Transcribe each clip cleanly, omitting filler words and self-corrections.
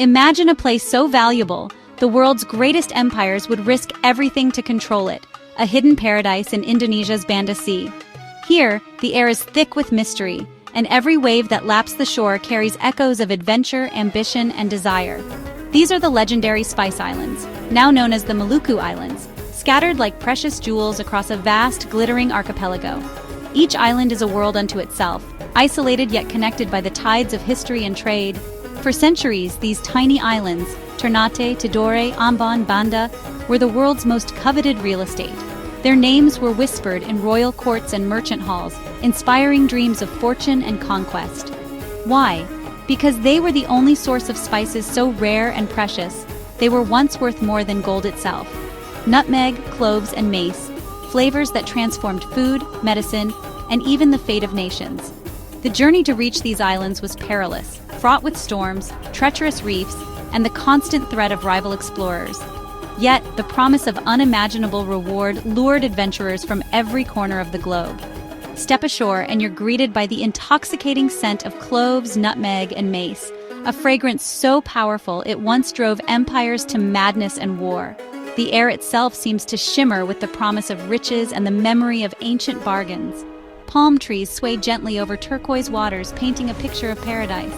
Imagine a place so valuable, the world's greatest empires would risk everything to control it, a hidden paradise in Indonesia's Banda Sea. Here, the air is thick with mystery, and every wave that laps the shore carries echoes of adventure, ambition, and desire. These are the legendary Spice Islands, now known as the Maluku Islands, scattered like precious jewels across a vast, glittering archipelago. Each island is a world unto itself, isolated yet connected by the tides of history and trade. For centuries, these tiny islands, Ternate, Tidore, Ambon, Banda, were the world's most coveted real estate. Their names were whispered in royal courts and merchant halls, inspiring dreams of fortune and conquest. Why? Because they were the only source of spices so rare and precious, they were once worth more than gold itself. Nutmeg, cloves, and mace, flavors that transformed food, medicine, and even the fate of nations. The journey to reach these islands was perilous, fraught with storms, treacherous reefs, and the constant threat of rival explorers. Yet, the promise of unimaginable reward lured adventurers from every corner of the globe. Step ashore and you're greeted by the intoxicating scent of cloves, nutmeg, and mace, a fragrance so powerful it once drove empires to madness and war. The air itself seems to shimmer with the promise of riches and the memory of ancient bargains. Palm trees sway gently over turquoise waters, painting a picture of paradise.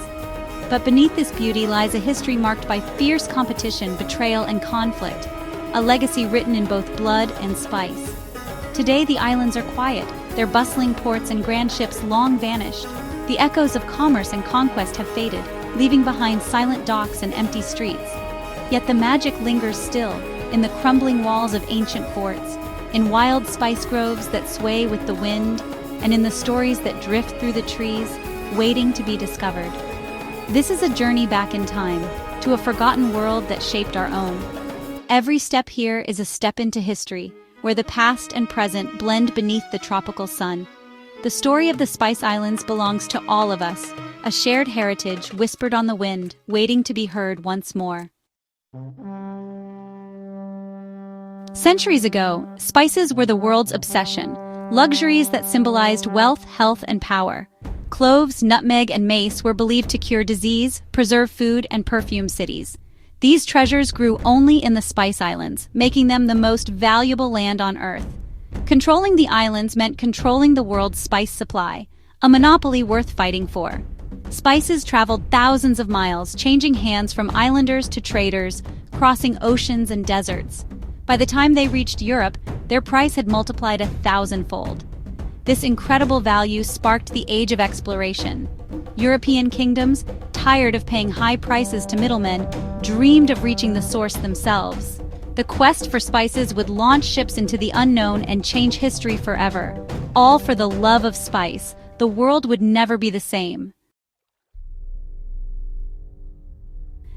But beneath this beauty lies a history marked by fierce competition, betrayal, and conflict, a legacy written in both blood and spice. Today, the islands are quiet, their bustling ports and grand ships long vanished. The echoes of commerce and conquest have faded, leaving behind silent docks and empty streets. Yet the magic lingers still, in the crumbling walls of ancient forts, in wild spice groves that sway with the wind, and in the stories that drift through the trees, waiting to be discovered. This is a journey back in time, to a forgotten world that shaped our own. Every step here is a step into history, where the past and present blend beneath the tropical sun. The story of the Spice Islands belongs to all of us, a shared heritage whispered on the wind, waiting to be heard once more. Centuries ago, spices were the world's obsession, luxuries that symbolized wealth, health, and power. Cloves, nutmeg, and mace were believed to cure disease, preserve food, and perfume cities. These treasures grew only in the Spice Islands, making them the most valuable land on Earth. Controlling the islands meant controlling the world's spice supply, a monopoly worth fighting for. Spices traveled thousands of miles, changing hands from islanders to traders, crossing oceans and deserts. By the time they reached Europe, their price had multiplied 1,000-fold. This incredible value sparked the age of exploration. European kingdoms, tired of paying high prices to middlemen, dreamed of reaching the source themselves. The quest for spices would launch ships into the unknown and change history forever. All for the love of spice. The world would never be the same.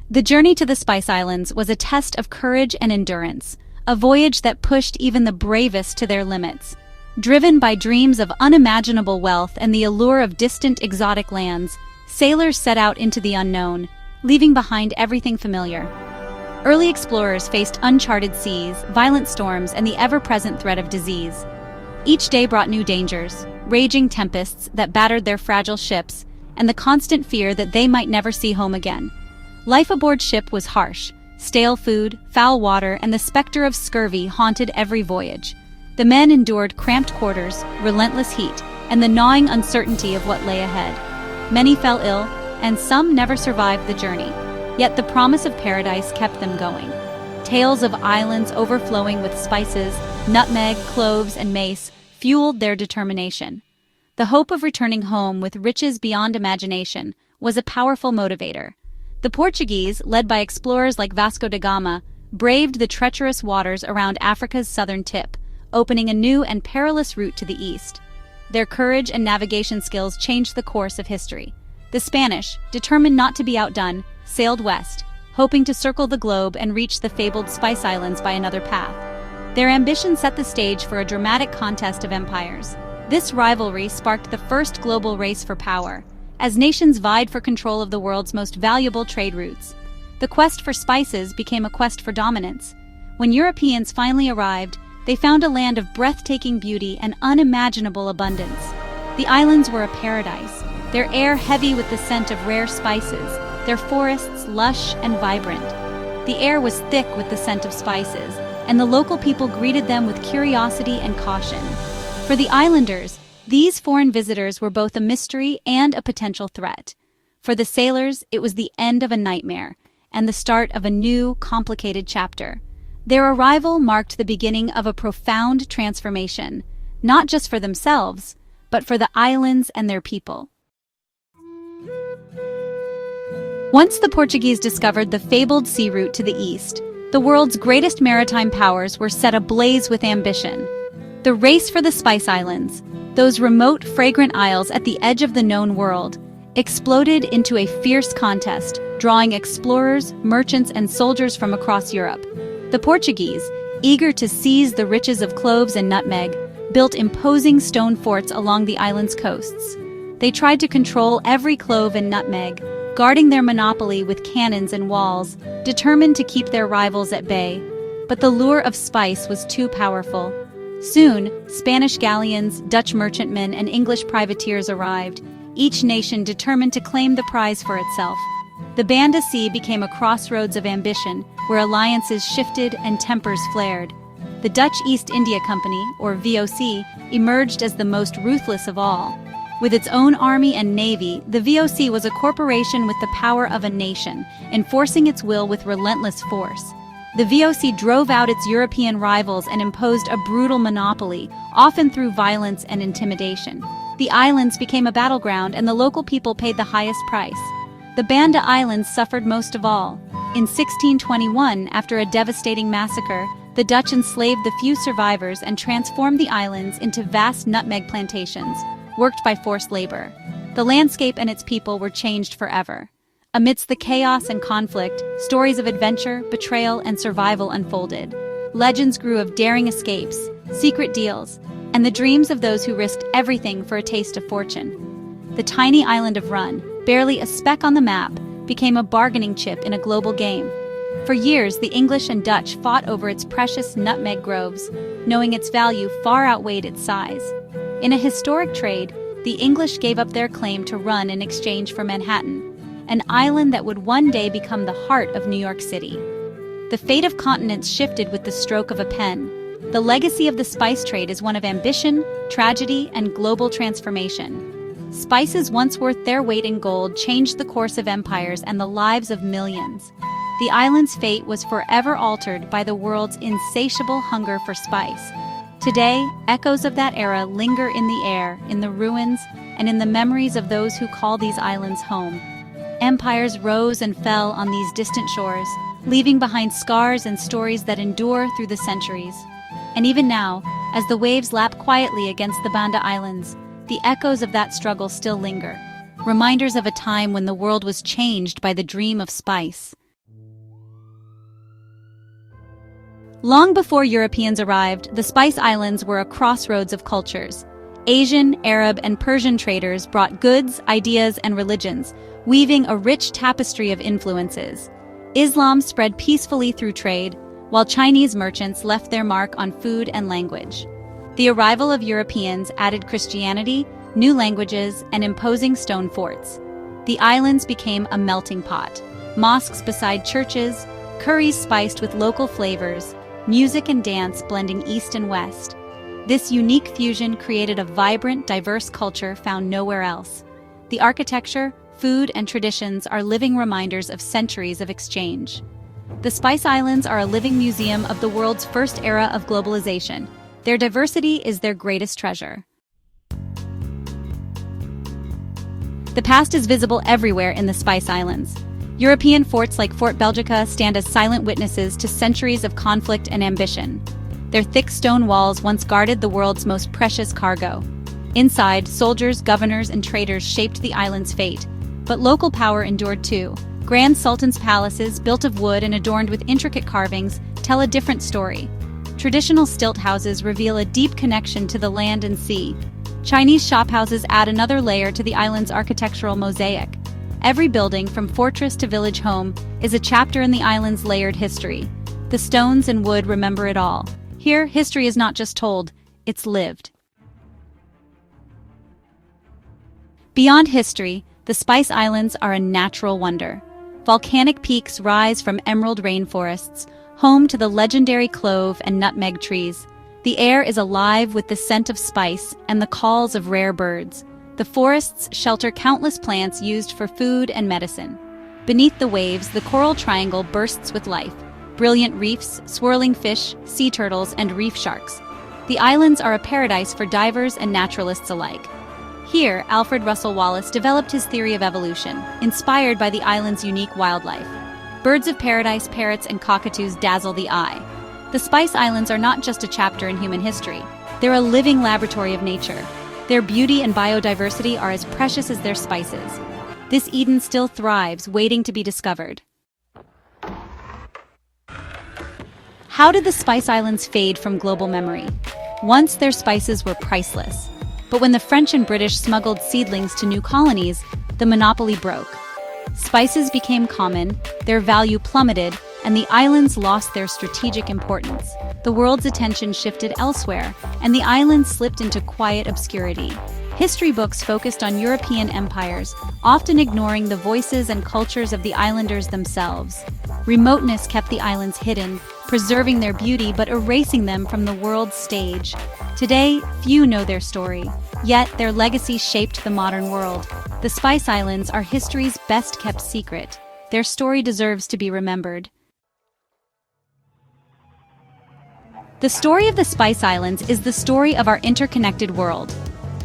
The journey to the Spice Islands was a test of courage and endurance, a voyage that pushed even the bravest to their limits. Driven by dreams of unimaginable wealth and the allure of distant exotic lands, sailors set out into the unknown, leaving behind everything familiar. Early explorers faced uncharted seas, violent storms, and the ever-present threat of disease. Each day brought new dangers, raging tempests that battered their fragile ships, and the constant fear that they might never see home again. Life aboard ship was harsh. Stale food, foul water, and the specter of scurvy haunted every voyage. The men endured cramped quarters, relentless heat, and the gnawing uncertainty of what lay ahead. Many fell ill, and some never survived the journey. Yet the promise of paradise kept them going. Tales of islands overflowing with spices, nutmeg, cloves, and mace fueled their determination. The hope of returning home with riches beyond imagination was a powerful motivator. The Portuguese, led by explorers like Vasco da Gama, braved the treacherous waters around Africa's southern tip, opening a new and perilous route to the east. Their courage and navigation skills changed the course of history. The Spanish, determined not to be outdone, sailed west, hoping to circle the globe and reach the fabled Spice Islands by another path. Their ambition set the stage for a dramatic contest of empires. This rivalry sparked the first global race for power, as nations vied for control of the world's most valuable trade routes. The quest for spices became a quest for dominance. When Europeans finally arrived, they found a land of breathtaking beauty and unimaginable abundance. The islands were a paradise, their air heavy with the scent of rare spices, their forests lush and vibrant. The air was thick with the scent of spices, and the local people greeted them with curiosity and caution. For the islanders, these foreign visitors were both a mystery and a potential threat. For the sailors, it was the end of a nightmare and the start of a new, complicated chapter. Their arrival marked the beginning of a profound transformation, not just for themselves, but for the islands and their people. Once the Portuguese discovered the fabled sea route to the east, the world's greatest maritime powers were set ablaze with ambition. The race for the Spice Islands, those remote, fragrant isles at the edge of the known world, exploded into a fierce contest, drawing explorers, merchants, and soldiers from across Europe. The Portuguese, eager to seize the riches of cloves and nutmeg, built imposing stone forts along the island's coasts. They tried to control every clove and nutmeg, guarding their monopoly with cannons and walls, determined to keep their rivals at bay. But the lure of spice was too powerful. Soon, Spanish galleons, Dutch merchantmen, and English privateers arrived, each nation determined to claim the prize for itself. The Banda Sea became a crossroads of ambition, where alliances shifted and tempers flared. The Dutch East India Company, or VOC, emerged as the most ruthless of all. With its own army and navy, the VOC was a corporation with the power of a nation, enforcing its will with relentless force. The VOC drove out its European rivals and imposed a brutal monopoly, often through violence and intimidation. The islands became a battleground, and the local people paid the highest price. The Banda Islands suffered most of all. In 1621, after a devastating massacre, the Dutch enslaved the few survivors and transformed the islands into vast nutmeg plantations, worked by forced labor. The landscape and its people were changed forever. Amidst the chaos and conflict, stories of adventure, betrayal, and survival unfolded. Legends grew of daring escapes, secret deals, and the dreams of those who risked everything for a taste of fortune. The tiny island of Run, barely a speck on the map, became a bargaining chip in a global game. For years, the English and Dutch fought over its precious nutmeg groves, knowing its value far outweighed its size. In a historic trade, the English gave up their claim to Run in exchange for Manhattan, an island that would one day become the heart of New York City. The fate of continents shifted with the stroke of a pen. The legacy of the spice trade is one of ambition, tragedy, and global transformation. Spices once worth their weight in gold changed the course of empires and the lives of millions. The island's fate was forever altered by the world's insatiable hunger for spice. Today, echoes of that era linger in the air, in the ruins, and in the memories of those who call these islands home. Empires rose and fell on these distant shores, leaving behind scars and stories that endure through the centuries. And even now, as the waves lap quietly against the Banda Islands, the echoes of that struggle still linger, reminders of a time when the world was changed by the dream of spice. Long before Europeans arrived, the Spice Islands were a crossroads of cultures. Asian, Arab, and Persian traders brought goods, ideas, and religions, weaving a rich tapestry of influences. Islam spread peacefully through trade, while Chinese merchants left their mark on food and language. The arrival of Europeans added Christianity, new languages, and imposing stone forts. The islands became a melting pot. Mosques beside churches, curries spiced with local flavors, music and dance blending east and west. This unique fusion created a vibrant, diverse culture found nowhere else. The architecture, food, and traditions are living reminders of centuries of exchange. The Spice Islands are a living museum of the world's first era of globalization. Their diversity is their greatest treasure. The past is visible everywhere in the Spice Islands. European forts like Fort Belgica stand as silent witnesses to centuries of conflict and ambition. Their thick stone walls once guarded the world's most precious cargo. Inside, soldiers, governors, and traders shaped the island's fate. But local power endured too. Grand sultans' palaces, built of wood and adorned with intricate carvings, tell a different story. Traditional stilt houses reveal a deep connection to the land and sea. Chinese shophouses add another layer to the island's architectural mosaic. Every building, from fortress to village home, is a chapter in the island's layered history. The stones and wood remember it all. Here, history is not just told, it's lived. Beyond history, the Spice Islands are a natural wonder. Volcanic peaks rise from emerald rainforests, home to the legendary clove and nutmeg trees. The air is alive with the scent of spice and the calls of rare birds. The forests shelter countless plants used for food and medicine. Beneath the waves, the coral triangle bursts with life. Brilliant reefs, swirling fish, sea turtles, and reef sharks. The islands are a paradise for divers and naturalists alike. Here, Alfred Russel Wallace developed his theory of evolution, inspired by the island's unique wildlife. Birds of paradise, parrots, and cockatoos dazzle the eye. The Spice Islands are not just a chapter in human history. They're a living laboratory of nature. Their beauty and biodiversity are as precious as their spices. This Eden still thrives, waiting to be discovered. How did the Spice Islands fade from global memory? Once their spices were priceless. But when the French and British smuggled seedlings to new colonies, the monopoly broke. Spices became common, their value plummeted, and the islands lost their strategic importance. The world's attention shifted elsewhere, and the islands slipped into quiet obscurity. History books focused on European empires, often ignoring the voices and cultures of the islanders themselves. Remoteness kept the islands hidden, preserving their beauty but erasing them from the world's stage. Today, few know their story, yet their legacy shaped the modern world. The Spice Islands are history's best-kept secret. Their story deserves to be remembered. The story of the Spice Islands is the story of our interconnected world.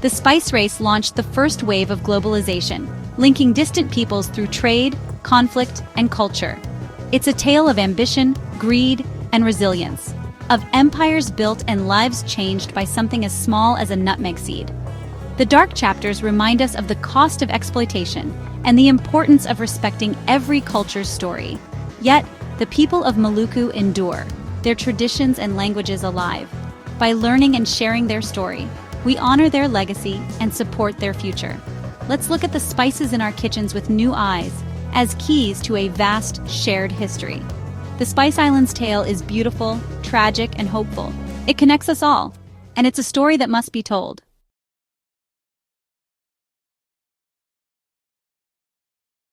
The spice race launched the first wave of globalization, linking distant peoples through trade, conflict, and culture. It's a tale of ambition, greed, and resilience, of empires built and lives changed by something as small as a nutmeg seed. The dark chapters remind us of the cost of exploitation and the importance of respecting every culture's story. Yet, the people of Maluku endure, their traditions and languages alive. By learning and sharing their story, we honor their legacy and support their future. Let's look at the spices in our kitchens with new eyes, as keys to a vast, shared history. The Spice Islands tale is beautiful, tragic, and hopeful. It connects us all, and it's a story that must be told.